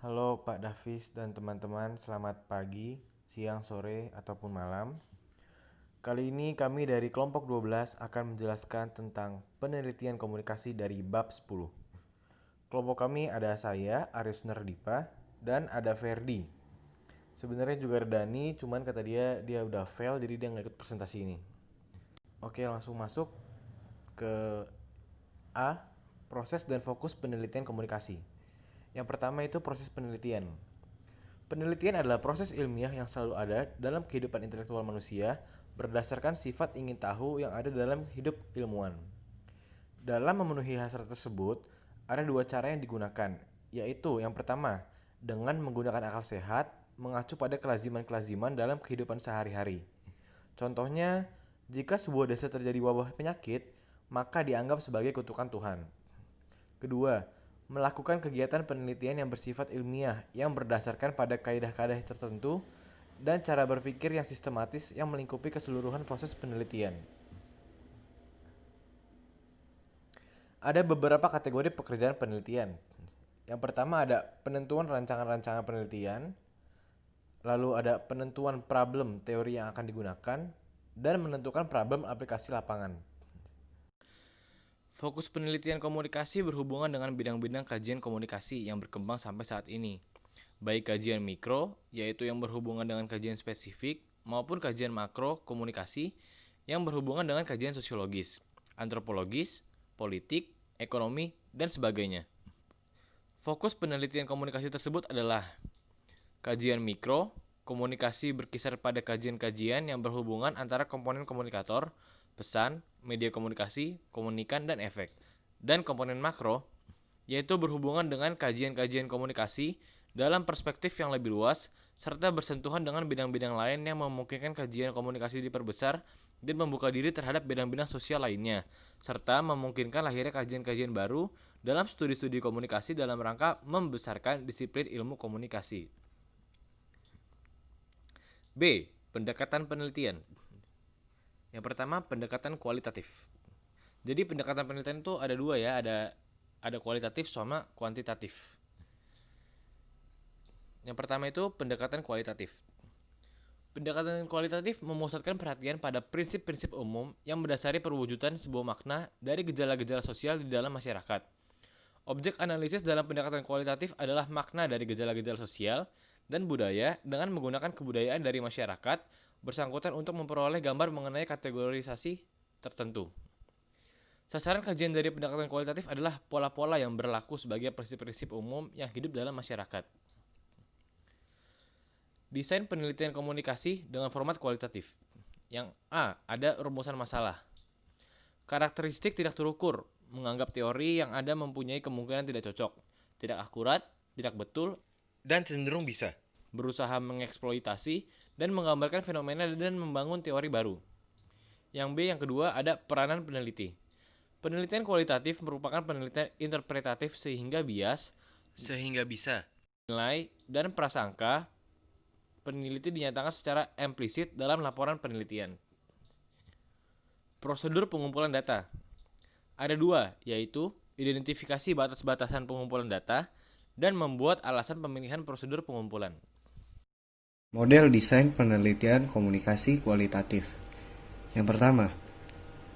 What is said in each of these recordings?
Halo Pak Davis dan teman-teman, selamat pagi, siang, sore, ataupun malam. Kali ini kami dari kelompok 12 akan menjelaskan tentang penelitian komunikasi dari bab 10. Kelompok kami ada saya, Aris Nerdipa, dan ada Ferdi. Sebenarnya juga ada Dani, cuman kata dia udah fail, jadi dia nggak ikut presentasi ini. Oke, langsung masuk ke A, proses dan fokus penelitian komunikasi. Yang pertama itu proses penelitian. Penelitian adalah proses ilmiah yang selalu ada dalam kehidupan intelektual manusia berdasarkan sifat ingin tahu yang ada dalam hidup ilmuwan. Dalam memenuhi hasrat tersebut, ada dua cara yang digunakan, yaitu yang pertama, dengan menggunakan akal sehat, mengacu pada kelaziman-kelaziman dalam kehidupan sehari-hari. Contohnya, jika sebuah desa terjadi wabah penyakit, maka dianggap sebagai kutukan Tuhan. Kedua, melakukan kegiatan penelitian yang bersifat ilmiah yang berdasarkan pada kaidah-kaidah tertentu dan cara berpikir yang sistematis yang melingkupi keseluruhan proses penelitian. Ada beberapa kategori pekerjaan penelitian. Yang pertama ada penentuan rancangan-rancangan penelitian, lalu ada penentuan problem teori yang akan digunakan, dan menentukan problem aplikasi lapangan. Fokus penelitian komunikasi berhubungan dengan bidang-bidang kajian komunikasi yang berkembang sampai saat ini, baik kajian mikro, yaitu yang berhubungan dengan kajian spesifik, maupun kajian makro komunikasi yang berhubungan dengan kajian sosiologis, antropologis, politik, ekonomi, dan sebagainya. Fokus penelitian komunikasi tersebut adalah kajian mikro, komunikasi berkisar pada kajian-kajian yang berhubungan antara komponen komunikator, pesan, media komunikasi, komunikan, dan efek. Dan komponen makro, yaitu berhubungan dengan kajian-kajian komunikasi dalam perspektif yang lebih luas, serta bersentuhan dengan bidang-bidang lain yang memungkinkan kajian komunikasi diperbesar dan membuka diri terhadap bidang-bidang sosial lainnya, serta memungkinkan lahirnya kajian-kajian baru dalam studi-studi komunikasi dalam rangka membesarkan disiplin ilmu komunikasi. B. Pendekatan penelitian. Yang pertama, pendekatan kualitatif. Jadi pendekatan penelitian itu ada dua ya, ada kualitatif sama kuantitatif. Yang pertama itu pendekatan kualitatif. Pendekatan kualitatif memusatkan perhatian pada prinsip-prinsip umum yang mendasari perwujudan sebuah makna dari gejala-gejala sosial di dalam masyarakat. Objek analisis dalam pendekatan kualitatif adalah makna dari gejala-gejala sosial dan budaya dengan menggunakan kebudayaan dari masyarakat bersangkutan untuk memperoleh gambar mengenai kategorisasi tertentu. Sasaran kajian dari pendekatan kualitatif adalah pola-pola yang berlaku sebagai prinsip-prinsip umum yang hidup dalam masyarakat. Desain penelitian komunikasi dengan format kualitatif. Yang A, ada rumusan masalah. Karakteristik tidak terukur, menganggap teori yang ada mempunyai kemungkinan tidak cocok, tidak akurat, tidak betul, dan cenderung bisa. Berusaha mengeksploitasi dan menggambarkan fenomena dan membangun teori baru. Yang B, yang kedua, ada peranan peneliti. Penelitian kualitatif merupakan penelitian interpretatif sehingga bisa nilai dan prasangka peneliti dinyatakan secara implisit dalam laporan penelitian. Prosedur pengumpulan data. Ada dua, yaitu identifikasi batas-batasan pengumpulan data dan membuat alasan pemilihan prosedur pengumpulan. Model desain penelitian komunikasi kualitatif. Yang pertama,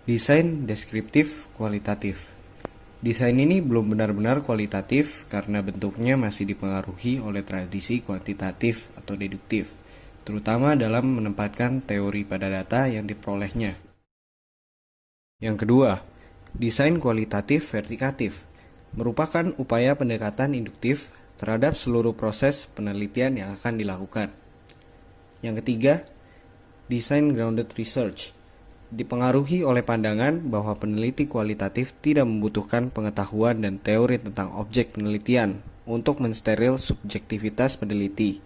desain deskriptif kualitatif. Desain ini belum benar-benar kualitatif karena bentuknya masih dipengaruhi oleh tradisi kuantitatif atau deduktif, terutama dalam menempatkan teori pada data yang diperolehnya. Yang kedua, desain kualitatif vertikatif merupakan upaya pendekatan induktif terhadap seluruh proses penelitian yang akan dilakukan. Yang ketiga, desain grounded research dipengaruhi oleh pandangan bahwa peneliti kualitatif tidak membutuhkan pengetahuan dan teori tentang objek penelitian untuk mensteril subjektivitas peneliti.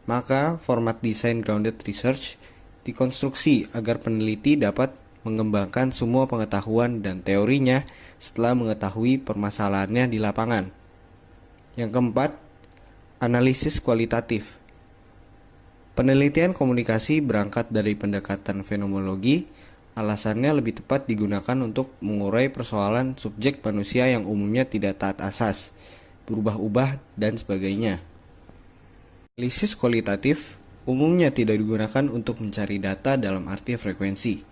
Maka, format desain grounded research dikonstruksi agar peneliti dapat mengembangkan semua pengetahuan dan teorinya setelah mengetahui permasalahannya di lapangan. Yang keempat, analisis kualitatif. Penelitian komunikasi berangkat dari pendekatan fenomenologi, alasannya lebih tepat digunakan untuk mengurai persoalan subjek manusia yang umumnya tidak taat asas, berubah-ubah, dan sebagainya. Analisis kualitatif umumnya tidak digunakan untuk mencari data dalam arti frekuensi,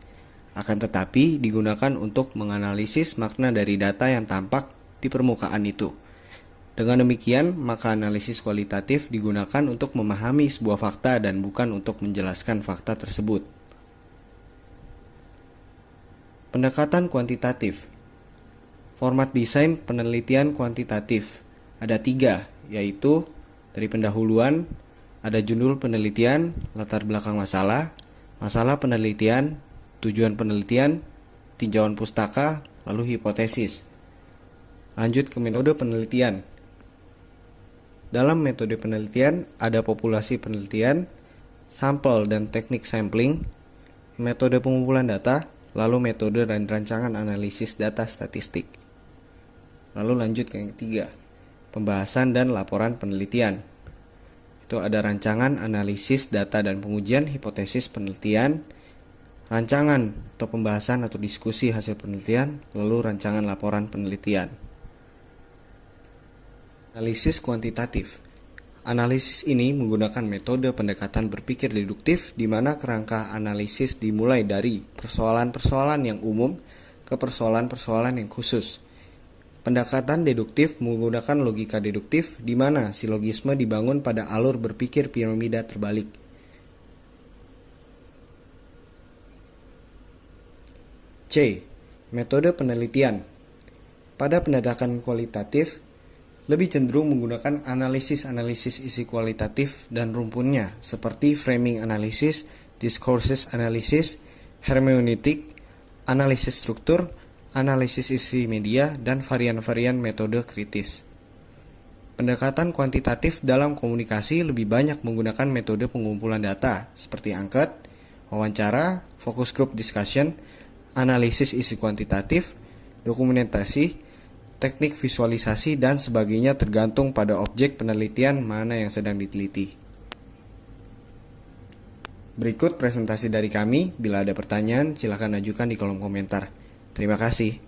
akan tetapi digunakan untuk menganalisis makna dari data yang tampak di permukaan itu. Dengan demikian, maka analisis kualitatif digunakan untuk memahami sebuah fakta dan bukan untuk menjelaskan fakta tersebut. Pendekatan kuantitatif. Format desain penelitian kuantitatif ada 3, yaitu dari pendahuluan, ada judul penelitian, latar belakang masalah, masalah penelitian, tujuan penelitian, tinjauan pustaka, lalu hipotesis. Lanjut ke metode penelitian. Dalam metode penelitian ada populasi penelitian, sampel dan teknik sampling, metode pengumpulan data, lalu metode dan rancangan analisis data statistik. Lalu lanjut ke yang ketiga, pembahasan dan laporan penelitian. Itu ada rancangan analisis data dan pengujian hipotesis penelitian, rancangan atau pembahasan atau diskusi hasil penelitian, lalu rancangan laporan penelitian. Analisis kuantitatif. Analisis ini menggunakan metode pendekatan berpikir deduktif di mana kerangka analisis dimulai dari persoalan-persoalan yang umum ke persoalan-persoalan yang khusus. Pendekatan deduktif menggunakan logika deduktif di mana silogisme dibangun pada alur berpikir piramida terbalik. C. Metode penelitian. Pada pendekatan kualitatif, lebih cenderung menggunakan analisis-analisis isi kualitatif dan rumpunnya seperti framing analysis, discourses analysis, hermeneutik, analisis struktur, analisis isi media, dan varian-varian metode kritis. Pendekatan kuantitatif dalam komunikasi lebih banyak menggunakan metode pengumpulan data seperti angket, wawancara, focus group discussion, analisis isi kuantitatif, dokumentasi, teknik visualisasi, dan sebagainya tergantung pada objek penelitian mana yang sedang diteliti. Berikut presentasi dari kami. Bila ada pertanyaan, silakan ajukan di kolom komentar. Terima kasih.